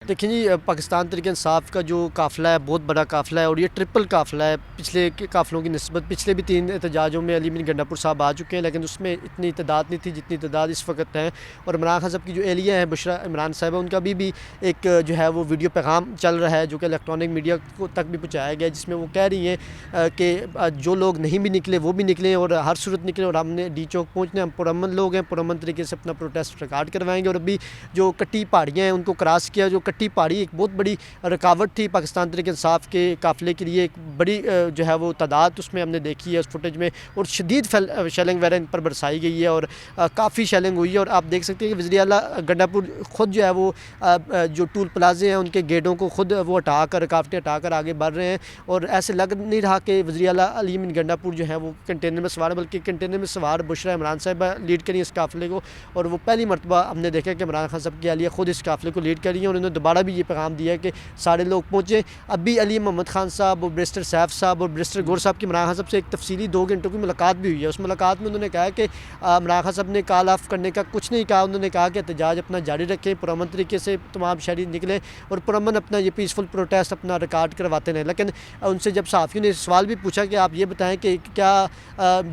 देखिए जी, पाकिस्तान तहरीक-ए-इंसाफ का जो काफ़िला है बहुत बड़ा काफ़िला है और ये ट्रिपल काफ़िला है। पिछले के काफ़िलों की निस्बत पिछले भी 3 एहतजाजों में अली बिन गंडापुर साहब आ चुके हैं, लेकिन उसमें इतनी तादाद नहीं थी जितनी तादाद इस वक्त है। और इमरान खान साहब की जो एहलिया है बुशरा इमरान साहिबा, उनका भी एक जो है वो वीडियो पैगाम चल रहा है जो कि इलेक्ट्रॉनिक मीडिया को तक भी पहुँचाया गया है, जिसमें वो कह रही हैं कि जो लोग नहीं भी निकले वो भी निकलें और हर सूरत निकले और हमने डी चौक पहुँचना है। हम पुरअमन लोग हैं, पुरअमन तरीके से अपना प्रोटेस्ट रिकॉर्ड करवाएंगे। और अभी जो कट्टी पहाड़ियाँ हैं उनको क्रॉस किया। जो कट्टी पहाड़ी एक बहुत बड़ी रुकावट थी पाकिस्तान तहरीक-ए-इंसाफ के काफ़िले के लिए, एक बड़ी जो है वो तादाद उसमें हमने देखी है उस फुटेज में। और शदीद शेलिंग वगैरह इन पर बरसाई गई है और काफ़ी शेलिंग हुई है। और आप देख सकते हैं कि वज़ीर आला गंडापुर ख़ुद जो है वो जो टूल प्लाजे हैं उनके गेटों को ख़ुद वो हटाकर, रुकावटें हटाकर आगे बढ़ रहे हैं। और ऐसे लग नहीं रहा कि वज़ीर आला अली बिन गंडापुर जो है वो कंटेनर में सवार, बल्कि कंटेनर में सवार बुशरा इमरान साहिबा लीड करी इस काफ़िले को। और वो पहली मरतबा हमने देखा कि इमरान खान साहब की एहलिया ख़ुद इस काफ़िले को लीड करी है। और उन्होंने दोबारा भी ये पैगाम दिया है कि सारे लोग पहुँचे। अभी अली मोहम्मद खान साहब और बैरिस्टर सैफ साहब और बैरिस्टर गौर साहब की इमरान खान साहब से एक तफसीली 2 घंटों की मुलाकात भी हुई है। उस मुलाकात में उन्होंने कहा कि इमरान खान साहब ने कॉल ऑफ करने का कुछ नहीं कहा। उन्होंने कहा कि एहतजाज अपना जारी रखें, पुरअमन तरीके से तमाम शहरी निकले और पुरअमन अपना ये पीसफुल प्रोटेस्ट अपना रिकॉर्ड करवाते रहें। लेकिन उनसे जब सहाफ़ियों ने सवाल भी पूछा कि आप ये बताएं कि क्या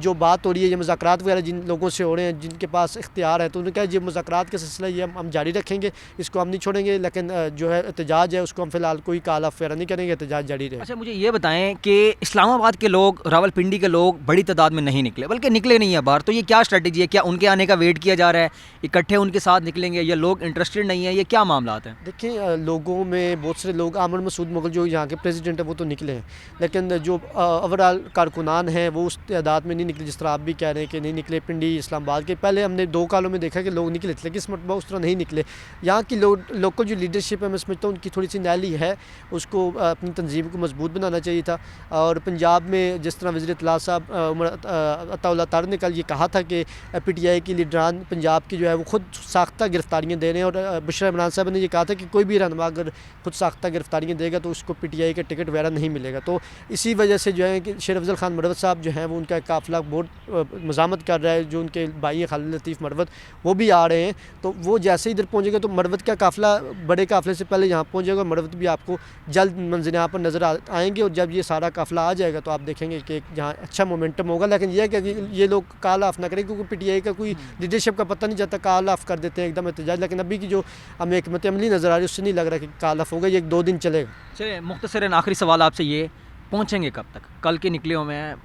जो बात हो रही है, ये मुज़ाकरात वगैरह जिन लोगों से हो रहे हैं जिनके पास इख्तियार है, तो उन्होंने कहा ये मुज़ाकरात का सिलसिला ये हम जारी रखेंगे, इसको हम नहीं छोड़ेंगे। लेकिन जो है एहतजाज है उसको हम फ़िलहाल कोई कॉल ऑफ वगैरह नहीं करेंगे, एहतजाज जारी रहे। अच्छा, मुझे ये बताएं कि इस्लामाबाद के लोग, रावलपिंडी के लोग बड़ी तादाद में नहीं निकले, बल्कि निकले नहीं है बाहर, तो ये क्या स्ट्रेटजी है? क्या उनके आने का वेट किया जा रहा है, इकट्ठे उनके साथ निकलेंगे, या लोग इंटरेस्टेड नहीं है? ये क्या मामला हैं? देखिए, लोगों में बहुत सारे लोग, आमिर मसूद मुग़ल जो यहाँ के प्रेसिडेंट हैं वो तो निकले हैं, लेकिन जो ओवरऑल कारकुनान हैं वो उस तादाद में नहीं निकले जिस तरह आप भी कह रहे हैं कि नहीं निकले। पिंडी इस्लामाबाद के पहले हमने 2 कालों में देखा कि लोग निकले थे, लेकिन इस मरतबा उस तरह नहीं निकले। यहाँ की लोकल जो लीडरशिप है मैं समझता हूँ उनकी थोड़ी सी नैली है, उसको अपनी तंजीम को मजबूत बनाना चाहिए था। और पंजाब में जिस तरह वज़ीर इत्तला साहब उमर अताउल्लाह तार ने कल ये कहा था कि PTI की लीडरान पंजाब की जो है वो खुद साख्ता गिरफ्तारियाँ दे रहे हैं। और बुशरा इमरान साहब ने ये कहा था कि कोई भी रहनुमा अगर खुद साख्ता गिरफ्तारियाँ देगा तो उसको PTI का टिकट वगैरह नहीं मिलेगा। तो इसी वजह से जो है कि शेर अफजल खान मरवत साहब जो हैं वो उनका काफ़िला बहुत मज़ामत कर रहा है। जो उनके भाई हैं खालिद लतीफ़ मरवत, वो भी आ रहे हैं। तो वो जैसे इधर पहुँचेंगे तो मरवत का काफ़िला बड़े काफ़िले से पहले यहाँ पहुँच जाएगा। मरवत भी आपको जल्द मंजिल यहाँ पर नज़र आएंगे। और जब ये सारा काफ़िला आ जाएगा तो आप देखेंगे कि जहाँ अच्छा मोमेंटम होगा। लेकिन यह है कि ये लोग कॉल ऑफ ना करें, क्योंकि PTI का कोई लीडरशिप का पता नहीं जाता, कॉल ऑफ कर देते हैं एकदम एहतजाज। लेकिन अभी की जो हमें हिकमत अमली नज़र आ रही है उससे नहीं लग रहा कि कॉल ऑफ होगा, ये 1-2 दिन चलेगा। चलिए, मुख्तसरन आखिरी सवाल आपसे, ये पहुँचेंगे कब तक? कल के निकले हुए हैं,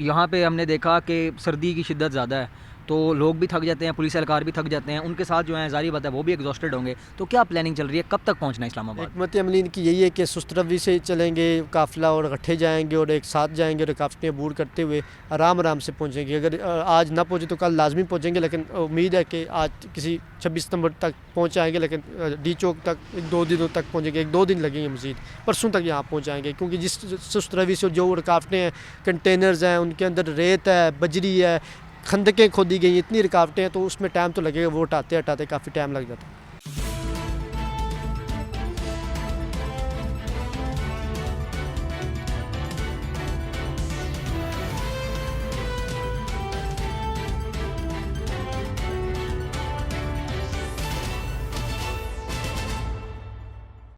यहाँ पे हमने देखा कि सर्दी की शिद्दत ज़्यादा है तो लोग भी थक जाते हैं, पुलिस एहलकार भी थक जाते हैं, उनके साथ जो है ज़ाहिर बात है वो भी एग्जॉस्टेड होंगे। तो क्या प्लानिंग चल रही है, कब तक पहुंचना है इस्लामाबाद? हिकमत अमली की यही है कि सुस्त रवि से चलेंगे काफ़िला और इकट्ठे जाएंगे और एक साथ जाएंगे, रुकावटें अबूर करते हुए आराम से पहुंचेंगे। अगर आज ना पहुँचे तो कल लाजमी पहुँचेंगे, लेकिन उम्मीद है कि आज किसी 26 सितंबर तक पहुँच जाएंगे। लेकिन डी चौक तक 1-2 दिनों तक पहुँचेंगे, 1-2 दिन लगेंगे, मज़ीद परसों तक यहाँ पहुँच जाएंगे। क्योंकि जिस सुस्त रवि से जो रुकावटें हैं, कंटेनर्स हैं, उनके अंदर रेत है, बजरी है, खंदकें खोदी गई, इतनी रुकावटें हैं, तो उसमें टाइम तो लगेगा। वो हटाते काफ़ी टाइम लग जाता है।